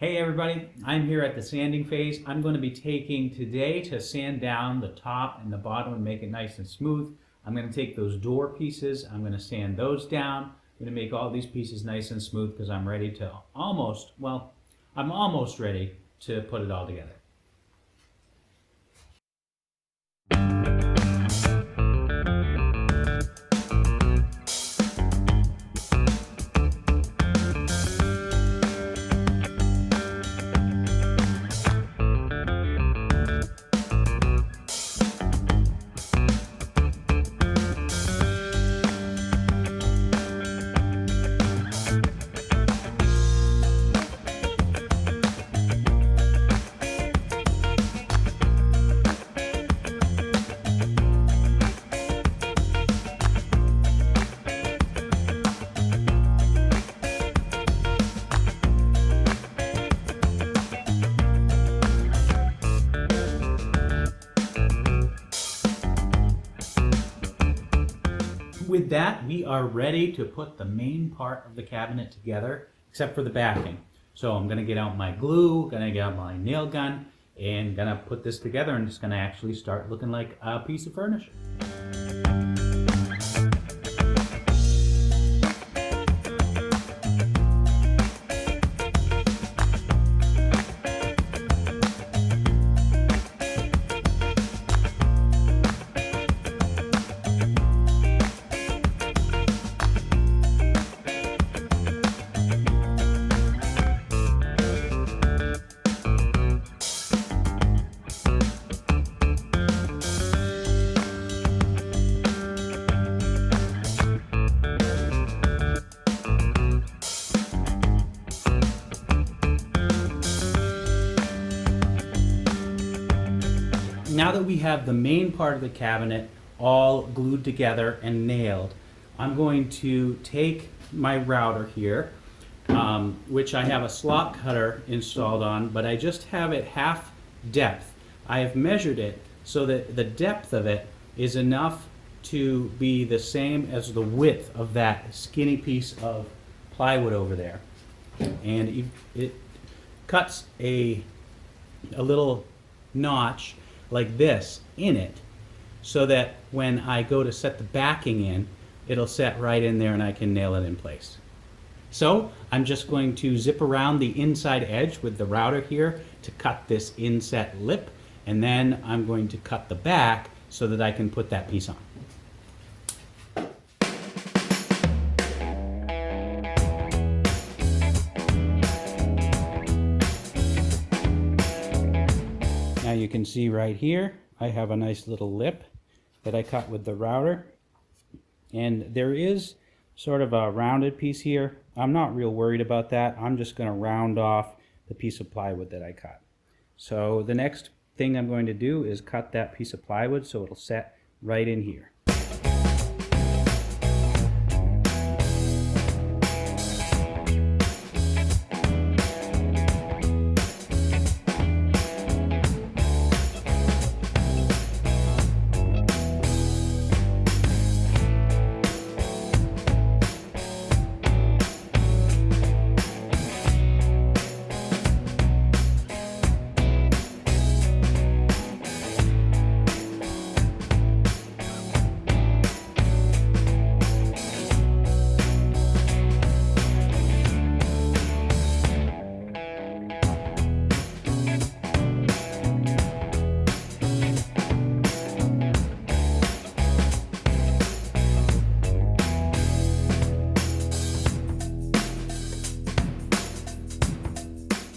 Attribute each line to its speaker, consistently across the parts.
Speaker 1: Hey everybody, I'm here at the sanding phase. I'm going to be taking today to sand down the top and the bottom and make it nice and smooth. I'm going to take those door pieces, I'm going to sand those down. I'm going to make all these pieces nice and smooth because I'm ready to I'm almost ready to put it all together. With that, we are ready to put the main part of the cabinet together, except for the backing. So I'm going to get out my glue, going to get out my nail gun, and going to put this together, and it's going to actually start looking like a piece of furniture. Now that we have the main part of the cabinet all glued together and nailed, I'm going to take my router here, which I have a slot cutter installed on, but I just have it half depth. I have measured it so that the depth of it is enough to be the same as the width of that skinny piece of plywood over there. And it cuts a little notch like this in it, so that when I go to set the backing in, it'll set right in there and I can nail it in place. So I'm just going to zip around the inside edge with the router here to cut this inset lip, and then I'm going to cut the back so that I can put that piece on. Now you can see right here, I have a nice little lip that I cut with the router. And there is sort of a rounded piece here. I'm not real worried about that. I'm just going to round off the piece of plywood that I cut. So the next thing I'm going to do is cut that piece of plywood so it'll set right in here.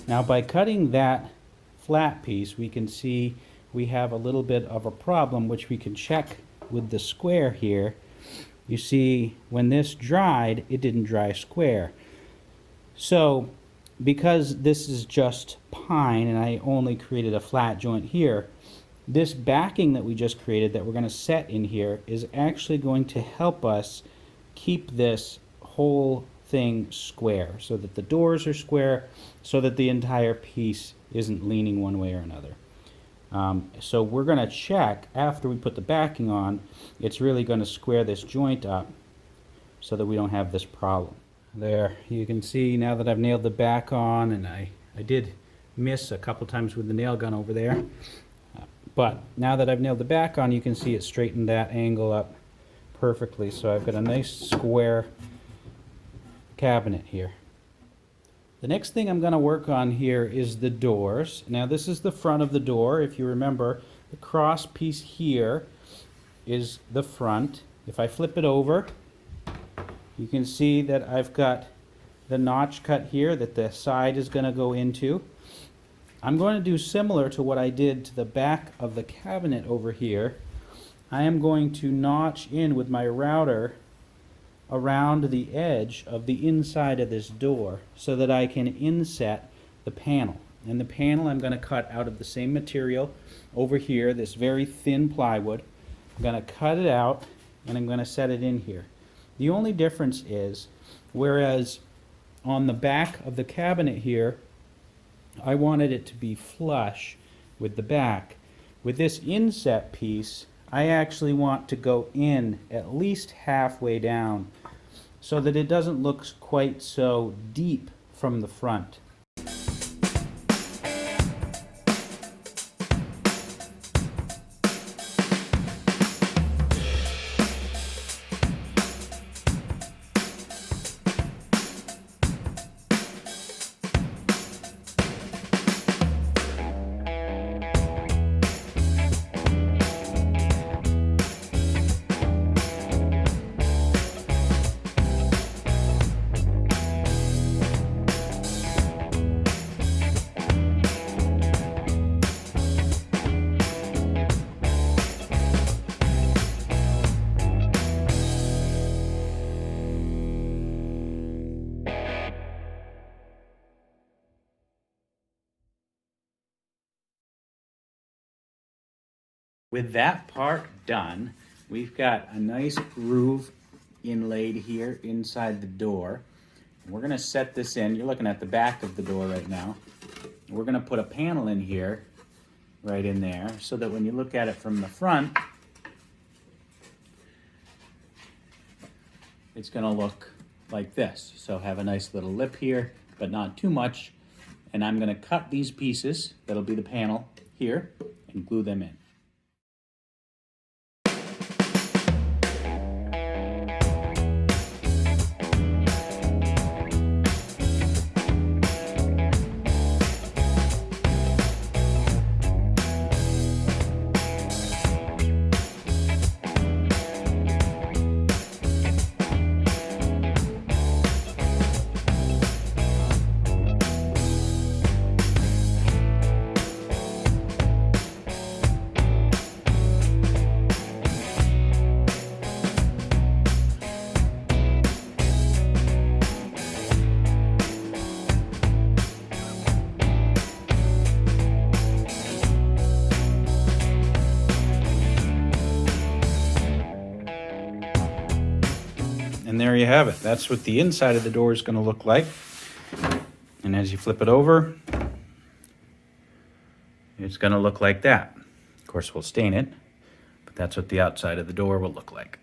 Speaker 1: Now by cutting that flat piece, we can see we have a little bit of a problem, which we can check with the square here. You see, when this dried, it didn't dry square. So because this is just pine and I only created a flat joint here, this backing that we just created that we're going to set in here is actually going to help us keep this whole thing square, so that the doors are square, so that the entire piece isn't leaning one way or another. So we're going to check after we put the backing on, it's really going to square this joint up so that we don't have this problem. There, you can see now that I've nailed the back on and I I did miss a couple times with the nail gun over there. But now that I've nailed the back on, you can see it straightened that angle up perfectly. So I've got a nice square cabinet here. The next thing I'm going to work on here is the doors. Now this is the front of the door. If you remember, the cross piece here is the front. If I flip it over, you can see that I've got the notch cut here that the side is going to go into. I'm going to do similar to what I did to the back of the cabinet over here. I am going to notch in with my router around the edge of the inside of this door so that I can inset the panel. And the panel I'm going to cut out of the same material over here, this very thin plywood. I'm going to cut it out and I'm going to set it in here. The only difference is, whereas on the back of the cabinet here, I wanted it to be flush with the back. With this inset piece, I actually want to go in at least halfway down so that it doesn't look quite so deep from the front. With that part done, we've got a nice groove inlaid here inside the door. We're going to set this in. You're looking at the back of the door right now. We're going to put a panel in here, right in there, so that when you look at it from the front, it's going to look like this. So have a nice little lip here, but not too much. And I'm going to cut these pieces, that'll be the panel here, and glue them in. And there you have it. That's what the inside of the door is going to look like. And as you flip it over, it's going to look like that. Of course, we'll stain it, but that's what the outside of the door will look like.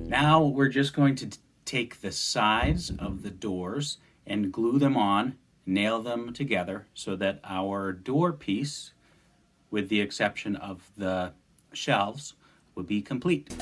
Speaker 1: Now we're just going to take the sides of the doors and glue them on, nail them together so that our door piece, with the exception of the shelves, will be complete.